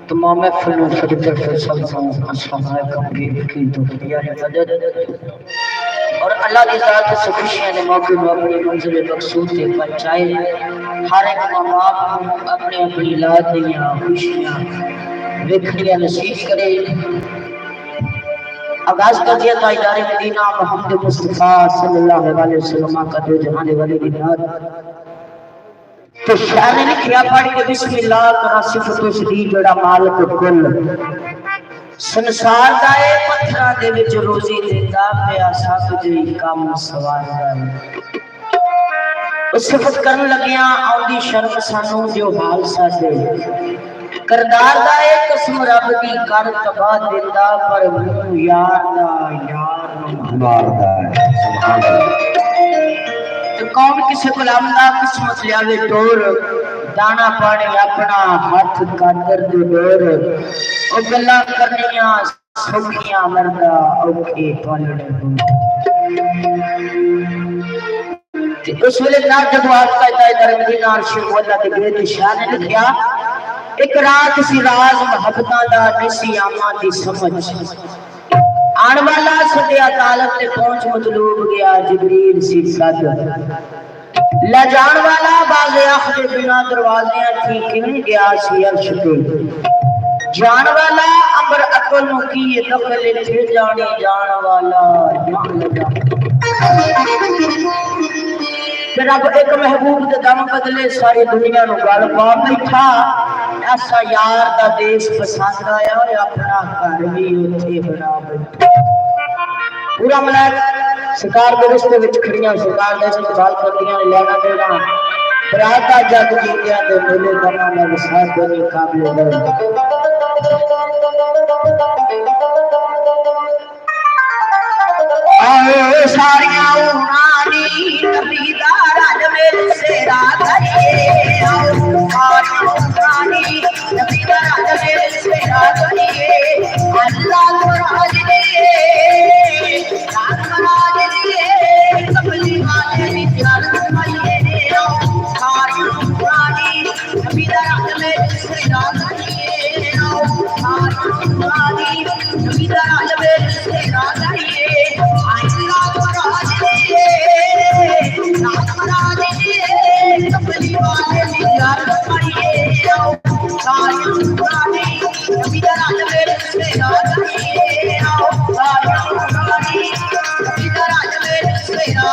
तमाम महफिलों से फैसल की दुनिया है मदद और अल्लाह की ज़ात से खुशियां ने मौके में अपनी मंजिल मकसूद से पहुंचाए। हर एक माँ बाप को अपनी अपनी औलाद दियां खुशियां देखनियां नसीब करे। आगाज कर दिया था इदारे मदीना मोहम्मद मुस्तफा सल्लल्लाहु अलैहि वसल्लम का दो जहान वाली बिनाद तो शाह ने लिखा पढ़ के बिस्मिल्लाह करा सिफतो सदी जड़ा मालिक कुल संसार दा ए पत्थरां दे विच रोजी देंदा पिया सब जी काम सवारदा उस सिफत करन लगिया आउंदी शर्म सानू जो हाल साडे करदार दा ए कसम रब दी कर तबा देंदा पर मुंह यार दा यार मारदा है। सुभान अल्लाह। तो कौन किसी गुलाम दा किस्मत लियावे टोर दाना पानी अपना हाथ कादर दे डोर ओ गल्ला करनियां सौखियां मरदा औखे पालने ते उस वेले ना जब आपका इधर मदीना अर्श अल्लाह के बेद शाह ने लिखा एक रात सी राज मोहब्बतां दा नसी आमा दी समझ आने वाला सदिया तालब ने पहुंच मतलूब गया जिब्रील सी सद ला जान वाला बाज़े आखदे बिना दरवाजे थी किवें गया सी अर्श ते जान वाला अमर अकल नु की दखल थे जाने जान वाला जान लगा रब एक महबूब दे दम बदले सारी दुनिया नु गल पा बैठा ऐसा यार दा देश पसंद आया अपना घर भी उथे बना बैठा पूरा मलाक सरकार के रिश्ते विच खड़ियां सरकार दे इस्तेमाल करदियां लेना देना बरात दा जग जीतियां दे मेले करना में विसार देने काबिल नहीं आओ सारियां उनानी नबी दा रल मेरे सेरा करिए आओ सारियां उनानी नबी दा रल मेरे सेरा करिए अल्लाह को राज दे कबली वाले भी प्यार कमाइए आओ सारियां उनानी नबी दा रल मेरे सेरा करिए आओ सारियां उनानी नबी दा रल मेरे सेरा करिए कबली वाले भी प्यार कमाइए आओ सारियां उनानी नबी दा रल मेरे सेरा करिए आओ सारियां उनानी नबी दा रल मेरे सेरा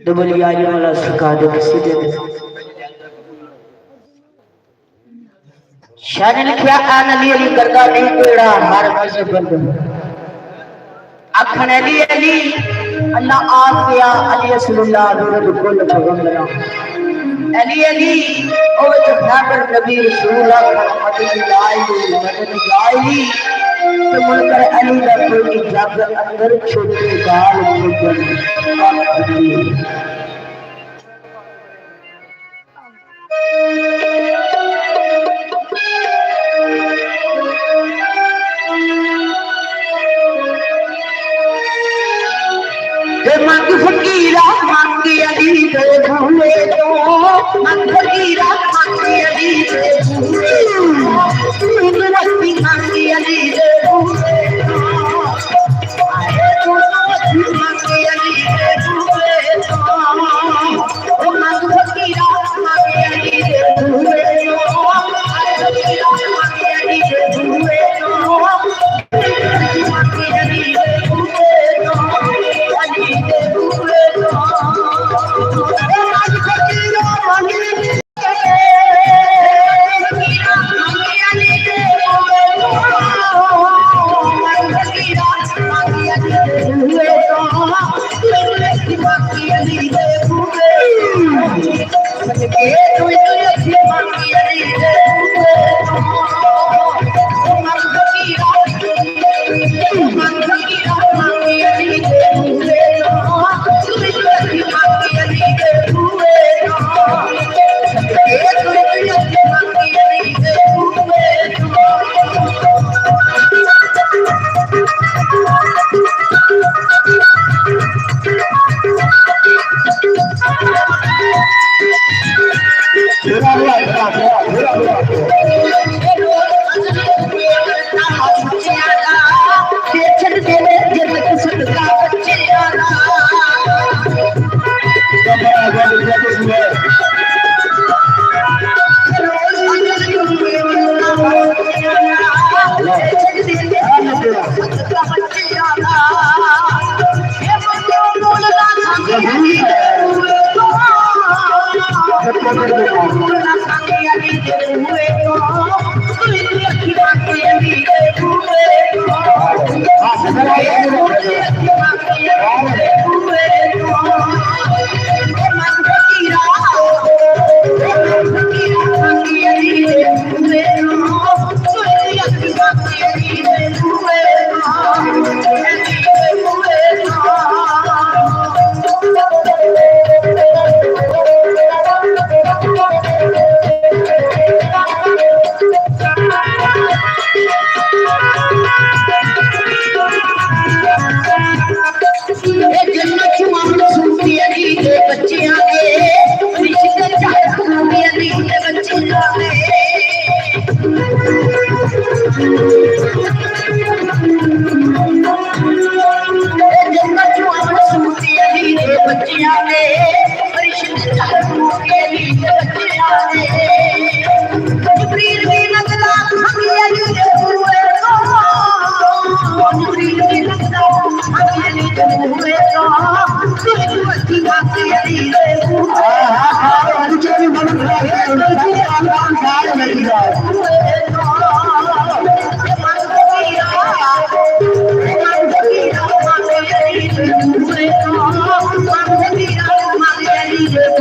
डबल यारी वाला सिखा दे किसी दिन शान लिखया आन अली अली करदा नहीं पेड़ा हर मजहब बंद अखन अली अली अल्लाह आप गया अली रसूलुल्लाह नूर कुल पैगंबरा अली अली ओ जफर नबी रसूलुल्लाह मुहम्मद लाई मदद लाई तो मुनकर अली दा कोई जग अंदर छोटे गाल खोजन मंग फकीरा मंग अली दे भूले तो मंग फकीरा मंग अली दे भूले तुम रस्सी मंग अली दे भूले आए तुम मंग अली दे भूले ओ मंग फकीरा मंग अली दे भूले आए फकीरा मंग अली दे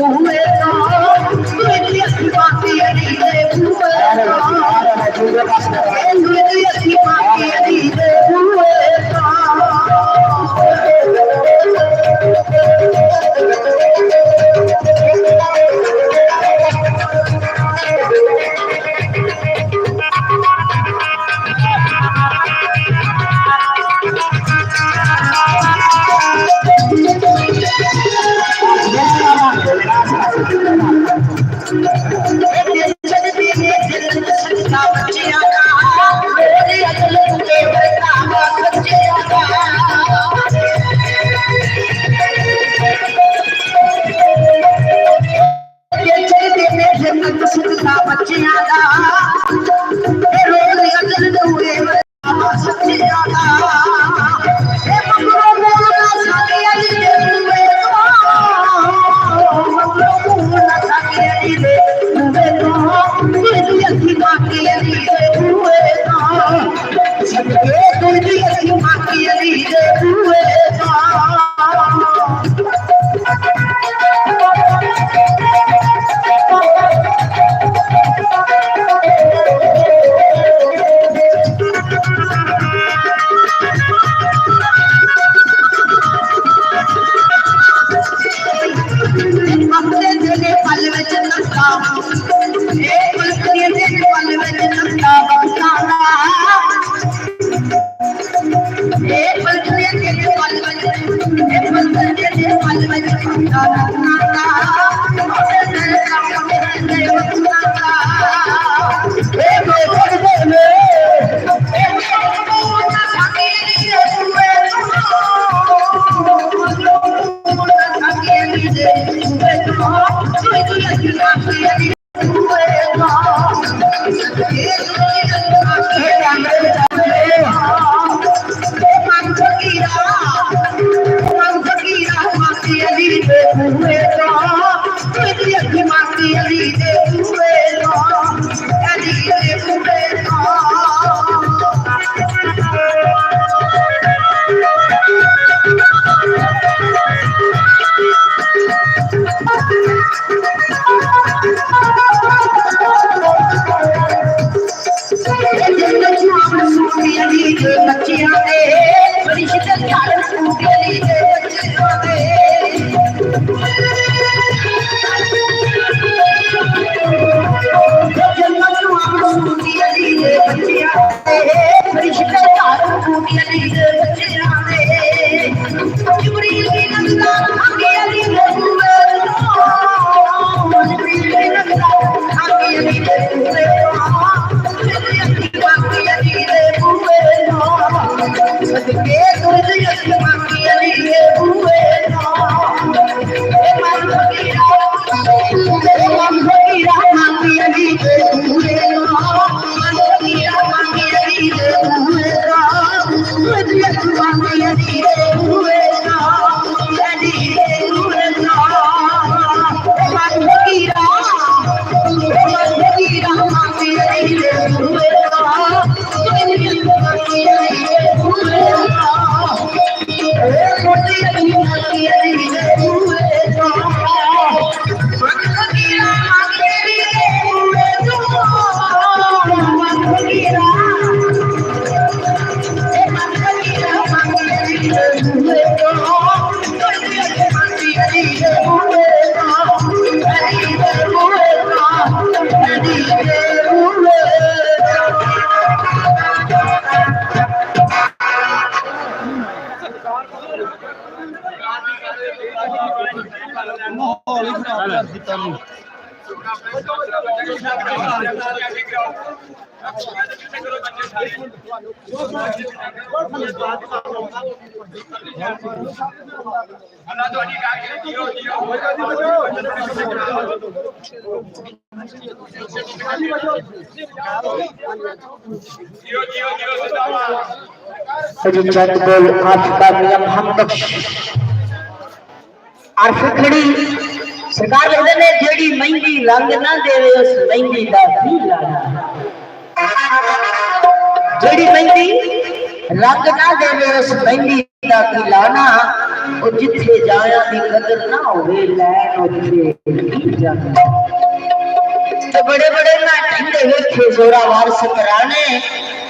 भूले मंग अली दे भूले चंद बोल आपका नियम हम बख्श खड़ी सरकार कहते ने जेड़ी महंगी रंग ना देवे उस महंगी दा भी लाना जेड़ी महंगी रंग ना देवे उस महंगी दा भी लाना और जिथे जाया दी कदर ना होवे लैन उथे जाना तो बड़े बड़े ना ठंडे वेखे जोरावर सकराने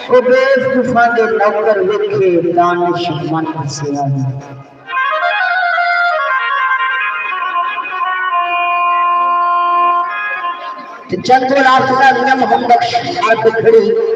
वो बेवकूफा दे नौकर वेखे दानिशमंद सियाने तो चंदो लाफता नम हम बख्श आके खड़ी